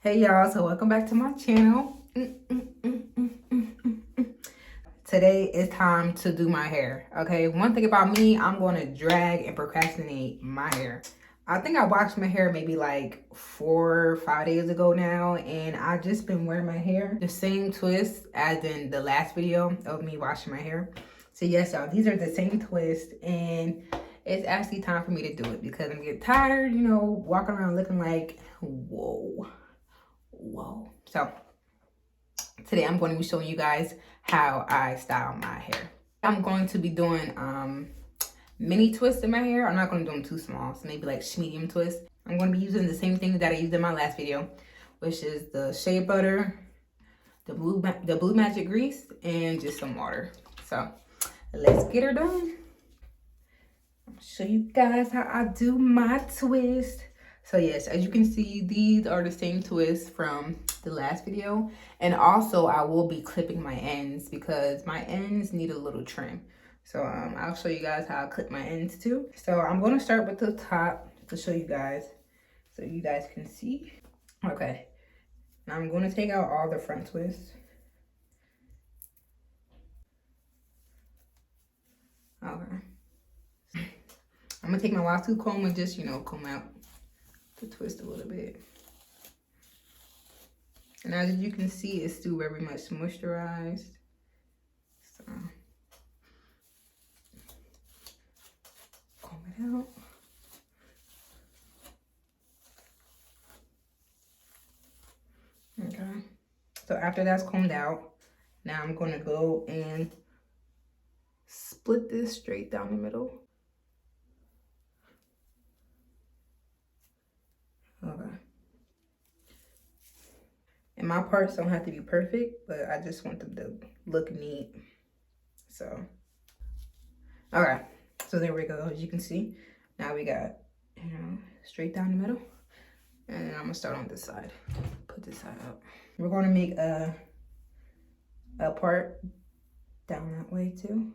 Hey y'all, so welcome back to my channel. Today is time to do my hair. Okay, one thing about me, I'm going to drag and procrastinate my hair. I think I washed my hair maybe like 4 or 5 days ago now, and I just been wearing my hair the same twist as in the last video of me washing my hair. So yes, y'all, these are the same twist, and it's actually time for me to do it because I'm getting tired, you know, walking around looking like whoa. So today I'm going to be showing you guys how I style my hair. I'm going to be doing mini twists in my hair. I'm not going to do them too small, so maybe like medium twists. I'm going to be using the same thing that I used in my last video, which is the shea butter, the blue magic grease, and just some water. So let's get her done. I'll show you guys how I do my twist. So yes, as you can see, these are the same twists from the last video. And also I will be clipping my ends because my ends need a little trim. So I'll show you guys how I clip my ends too. So I'm going to start with the top to show you guys so you guys can see. Okay, now I'm going to take out all the front twists. Okay. I'm going to take my wide tooth comb and just, you know, comb out to twist a little bit. And as you can see, it's still very much moisturized. So comb it out. Okay. So after that's combed out, now I'm going to go and split this straight down the middle. Okay. And my parts don't have to be perfect, but I just want them to look neat. So, okay. So there we go. As you can see, now we got, you know, straight down the middle. And then I'm gonna start on this side. Put this side up. We're gonna make a part down that way too.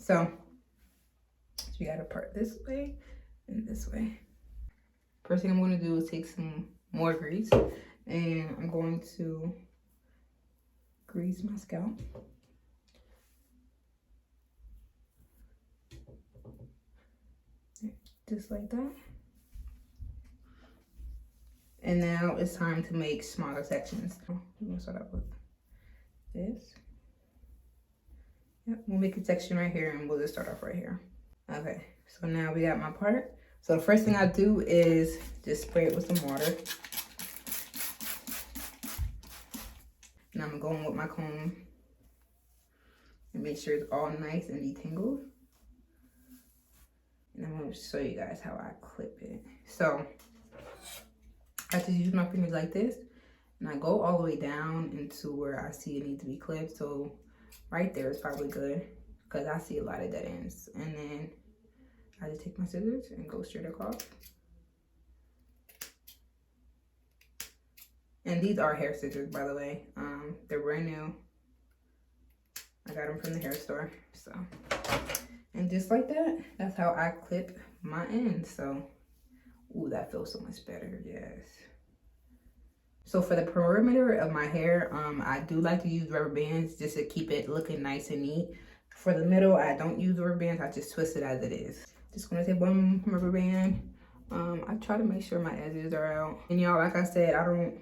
So you got a part this way and this way. First thing I'm going to do is take some more grease and I'm going to grease my scalp. Just like that. And now it's time to make smaller sections. I'm going to start out with this. Yep, we'll make a section right here and we'll just start off right here. Okay, so now we got my part. So the first thing I do is just spray it with some water. And I'm going with my comb and make sure it's all nice and detangled. And I'm going to show you guys how I clip it. So I just use my fingers like this and I go all the way down into where I see it needs to be clipped. So right there is probably good because I see a lot of dead ends. And then I just take my scissors and go straight across. And these are hair scissors, by the way. They're brand new. I got them from the hair store. So, and just like that, that's how I clip my ends. So, ooh, that feels so much better. Yes. So for the perimeter of my hair, I do like to use rubber bands just to keep it looking nice and neat. For the middle, I don't use rubber bands. I just twist it as it is. Just gonna take one rubber band. I try to make sure my edges are out. And y'all, like I said, I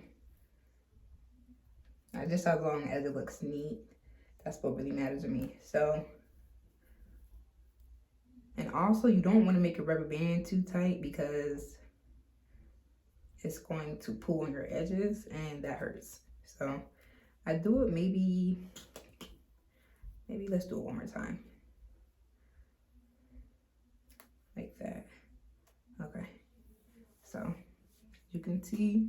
just as long as it looks neat. That's what really matters to me. So, and also you don't want to make a rubber band too tight because it's going to pull on your edges and that hurts. So I do it maybe let's do it one more time. Like that. Okay. So you can see,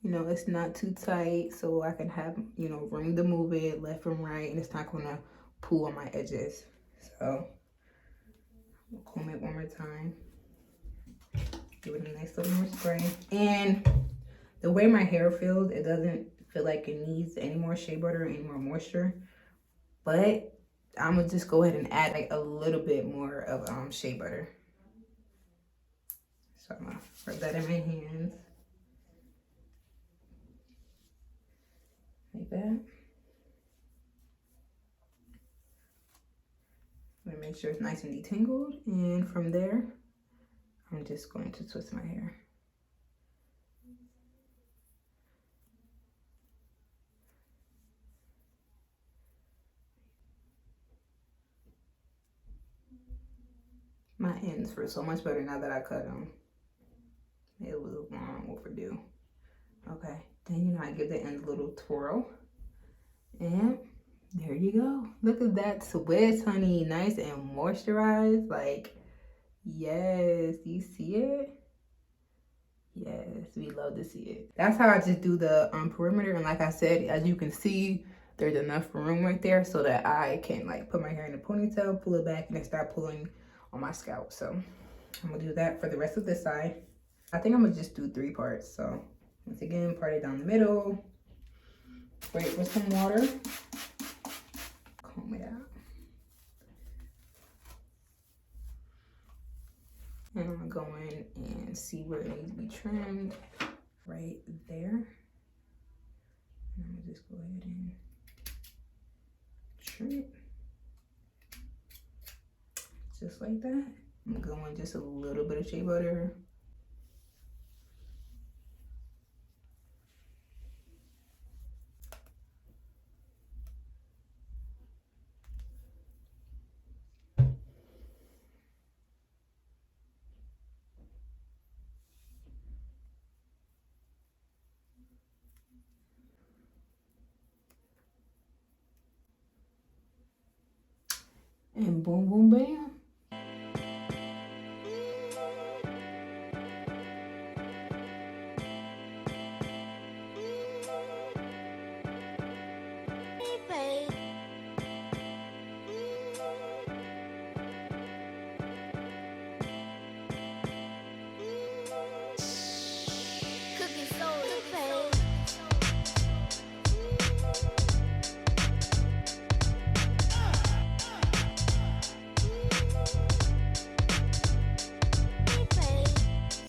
you know, it's not too tight, so I can have, you know, room to move it left and right, and it's not gonna pull on my edges. So we'll comb it one more time. Give it a nice little more spray. And the way my hair feels, it doesn't feel like it needs any more shea butter or any more moisture. But I'm gonna just go ahead and add like a little bit more of shea butter. So I'm gonna rub that in my hands. Like that. I'm gonna make sure it's nice and detangled. And from there, I'm just going to twist my hair. My ends feel so much better now that I cut them. It was long overdue. Okay, then you know I give the ends a little twirl. And there you go. Look at that twist, honey. Nice and moisturized. Like, yes, you see it? Yes, we love to see it. That's how I just do the perimeter. And like I said, as you can see, there's enough room right there so that I can like put my hair in a ponytail, pull it back, and then start pulling on my scalp. So I'm gonna do that for the rest of this side. I think I'm gonna just do 3 parts. So once again, part it down the middle. Wait with some water. Comb it out. And I'm gonna go in and see where it needs to be trimmed. Right there. And I'm gonna just go ahead and trim it. Just like that. I'm gonna go in just a little bit of shea butter. And boom, boom, bam.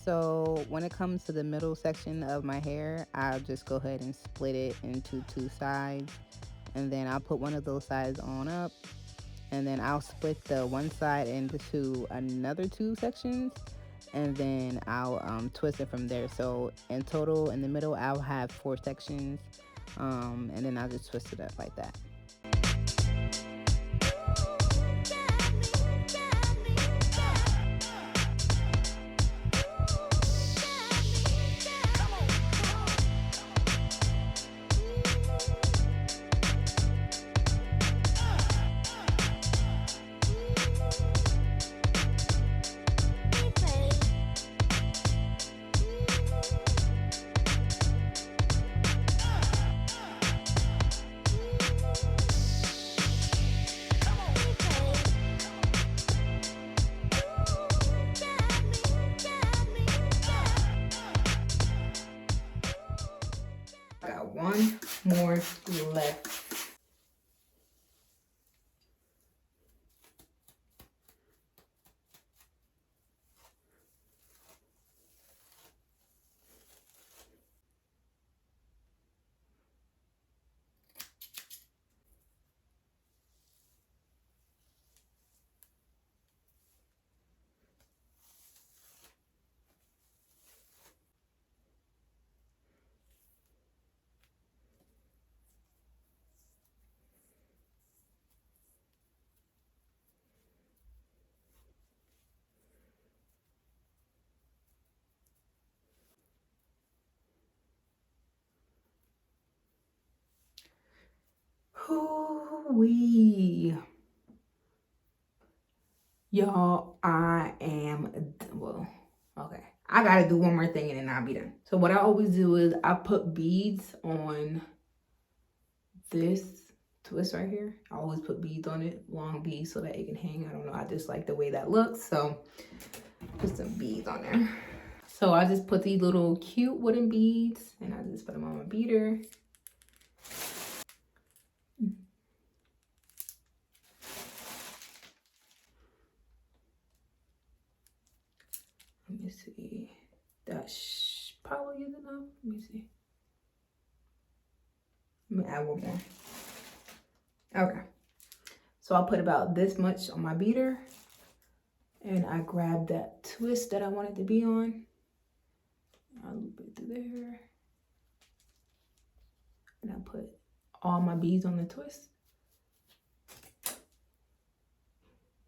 So when it comes to the middle section of my hair, I'll just go ahead and split it into 2 sides. And then I'll put one of those sides on up. And then I'll split the one side into another 2 sections. And then I'll twist it from there. So in total, in the middle, I'll have 4 sections. And then I'll just twist it up like that. Got 1 more left. Hoo-wee. Y'all, I am, well, okay. I gotta do one more thing and then I'll be done. So what I always do is I put beads on this twist right here. I always put beads on it, long beads, so that it can hang. I don't know, I just like the way that looks, so put some beads on there. So I just put these little cute wooden beads and I just put them on my beater. Let me see. That probably is enough. Let me see. I'm gonna add one more. Okay. So I'll put about this much on my beater. And I grabbed that twist that I wanted to be on. I'll loop it through there. And I put all my beads on the twist.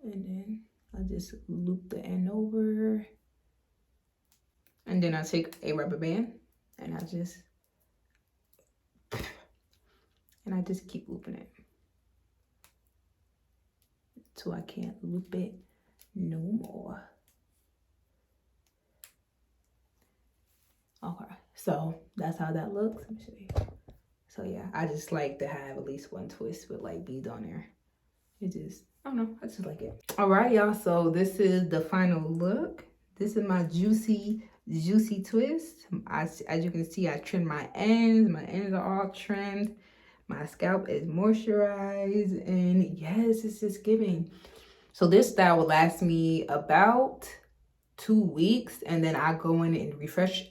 And then I just loop the end over. And then I take a rubber band and I just keep looping it till I can't loop it no more. Okay, so that's how that looks. Let me show you. So yeah, I just like to have at least one twist with like beads on there. It just, I don't know, I just like it. All right, y'all, so this is the final look. This is my juicy twist. As you can see, I trimmed my ends. My ends are all trimmed. My scalp is moisturized, and yes, it's just giving. So this style will last me about 2 weeks, and then I go in and refresh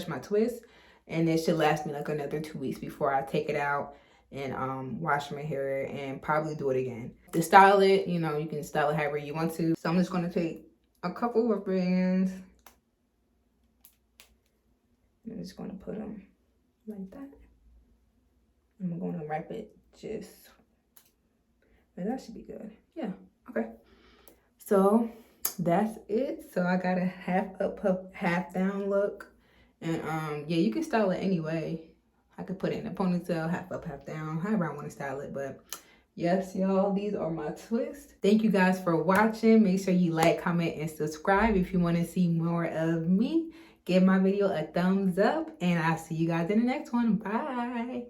my twist, and it should last me like another 2 weeks before I take it out and wash my hair and probably do it again. To style it, you know, you can style it however you want to. So I'm just going to take a couple of rubber bands. I'm just going to put them like that. I'm going to wrap it just, and that should be good. Yeah, okay. So that's it. So I got a half up, half down look. And yeah, you can style it anyway. I could put it in a ponytail, half up, half down, however I want to style it. But yes, y'all, these are my twists. Thank you guys for watching. Make sure you like, comment, and subscribe if you want to see more of me. Give my video a thumbs up, and I'll see you guys in the next one. Bye.